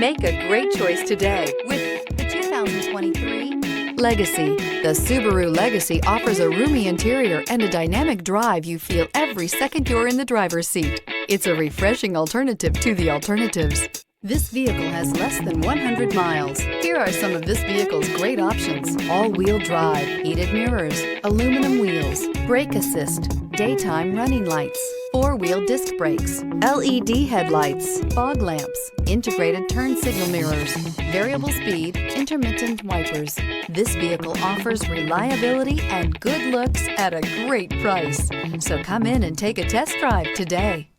Make a great choice today with the 2023 Legacy. The Subaru Legacy offers a roomy interior and a dynamic drive you feel every second you're in the driver's seat. It's a refreshing alternative to the alternatives. This vehicle has less than 100 miles. Here are some of this vehicle's great options: all-wheel drive, heated mirrors, aluminum wheels, brake assist, daytime running lights, four-wheel disc brakes, LED headlights, fog lamps, integrated turn signal mirrors, variable speed, intermittent wipers. This vehicle offers reliability and good looks at a great price. So come in and take a test drive today.